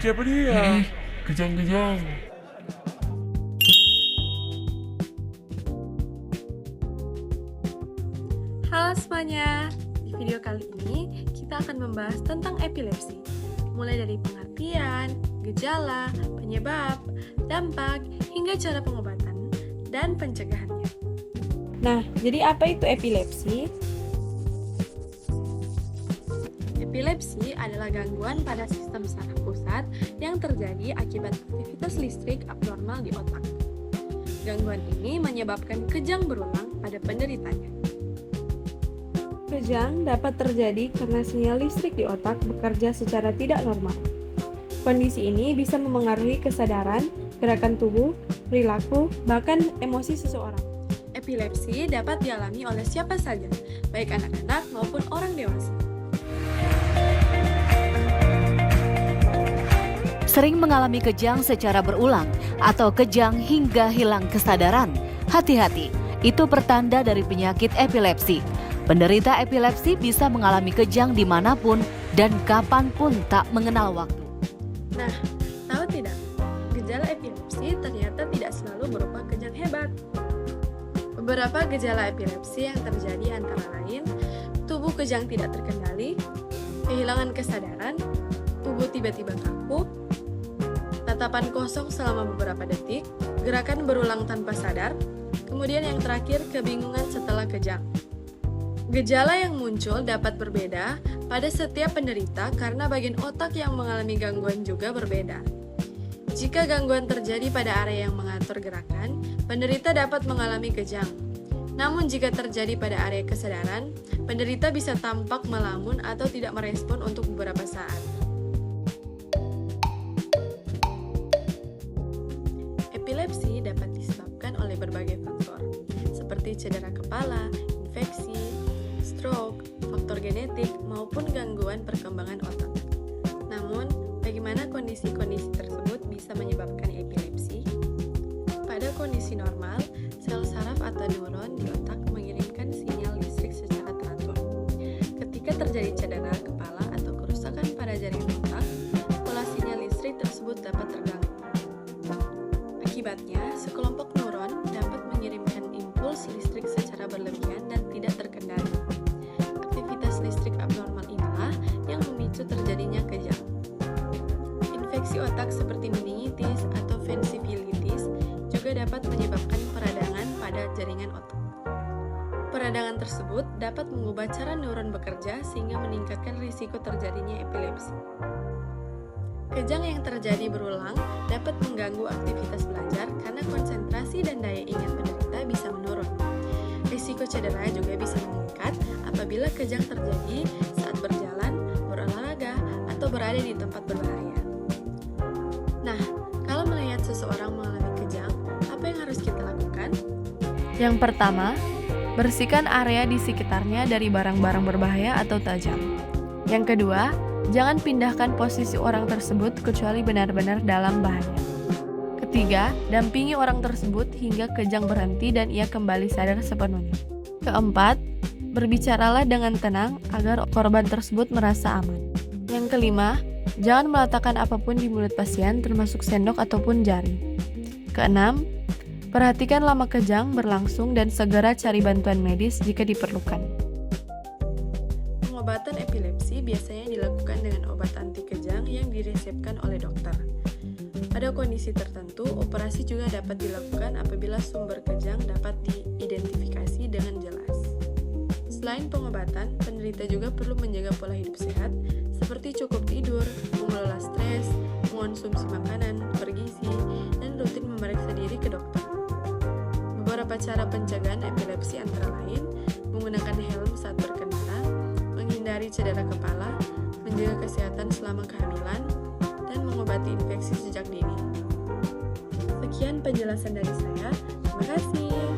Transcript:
siapa dia? Kejang-kejang. Halo semuanya, di video kali ini kita akan membahas tentang epilepsi. Mulai dari pengertian, gejala, penyebab, dampak, hingga cara pengobatan dan pencegahannya. Nah, jadi apa itu epilepsi? Epilepsi adalah gangguan pada sistem saraf pusat yang terjadi akibat aktivitas listrik abnormal di otak. Gangguan ini menyebabkan kejang berulang pada penderitanya. Kejang dapat terjadi karena sinyal listrik di otak bekerja secara tidak normal. Kondisi ini bisa memengaruhi kesadaran, gerakan tubuh, perilaku, bahkan emosi seseorang. Epilepsi dapat dialami oleh siapa saja, baik anak-anak maupun orang dewasa. Sering mengalami kejang secara berulang atau kejang hingga hilang kesadaran. Hati-hati, itu pertanda dari penyakit epilepsi. Penderita epilepsi bisa mengalami kejang dimanapun dan kapanpun tak mengenal waktu. Nah, tahu tidak? Gejala epilepsi ternyata tidak selalu berupa kejang hebat. Beberapa gejala epilepsi yang terjadi antara lain, tubuh kejang tidak terkendali, kehilangan kesadaran, tubuh tiba-tiba kaku, tatapan kosong selama beberapa detik, gerakan berulang tanpa sadar, kemudian yang terakhir kebingungan setelah kejang. Gejala yang muncul dapat berbeda pada setiap penderita karena bagian otak yang mengalami gangguan juga berbeda. Jika gangguan terjadi pada area yang mengatur gerakan, penderita dapat mengalami kejang. Namun jika terjadi pada area kesadaran, penderita bisa tampak melamun atau tidak merespon untuk beberapa saat. Epilepsi dapat disebabkan oleh berbagai faktor, seperti cedera kepala, infeksi, stroke, faktor genetik, maupun gangguan perkembangan otak. Namun, bagaimana kondisi-kondisi tersebut bisa menyebabkan epilepsi? Pada kondisi normal, sel saraf atau neuron di otak mengirimkan sinyal listrik secara teratur. Ketika terjadi cedera kepala atau kerusakan pada jaringan otak, pola sinyal listrik tersebut dapat terganggu. Akibatnya, sekelompok neuron dapat mengirimkan impuls listrik secara berlebihan dan tidak terkendali. Aktivitas listrik abnormal inilah yang memicu terjadinya kejang. Infeksi otak seperti meningitis atau vesiculatis juga dapat menyebabkan peradangan pada jaringan otak. Peradangan tersebut dapat mengubah cara neuron bekerja sehingga meningkatkan risiko terjadinya epilepsi. Kejang yang terjadi berulang dapat mengganggu aktivitas belajar karena konsentrasi dan daya ingat penderita bisa menurun. Risiko cedera juga bisa meningkat apabila kejang terjadi saat berjalan, berolahraga, atau berada di tempat berbahaya. Nah, kalau melihat seseorang mengalami kejang, apa yang harus kita lakukan? Yang pertama, bersihkan area di sekitarnya dari barang-barang berbahaya atau tajam. Yang kedua, jangan pindahkan posisi orang tersebut kecuali benar-benar dalam bahaya. Ketiga, dampingi orang tersebut hingga kejang berhenti dan ia kembali sadar sepenuhnya. Keempat, berbicaralah dengan tenang agar korban tersebut merasa aman. Yang kelima, jangan meletakkan apapun di mulut pasien termasuk sendok ataupun jari. Keenam, perhatikan lama kejang berlangsung dan segera cari bantuan medis jika diperlukan. Pengobatan epilepsi biasanya dilakukan dengan obat anti kejang yang diresepkan oleh dokter. Pada kondisi tertentu, operasi juga dapat dilakukan apabila sumber kejang dapat diidentifikasi dengan jelas. Selain pengobatan, penderita juga perlu menjaga pola hidup sehat, seperti cukup tidur, mengelola stres, mengonsumsi makanan bergizi, dan rutin memeriksa diri ke dokter. Beberapa cara pencegahan epilepsi antara lain menggunakan helm saat berkendara, menghindari cedera kepala, menjaga kesehatan selama kehamilan, dan mengobati infeksi sejak dini. Sekian penjelasan dari saya. Terima kasih.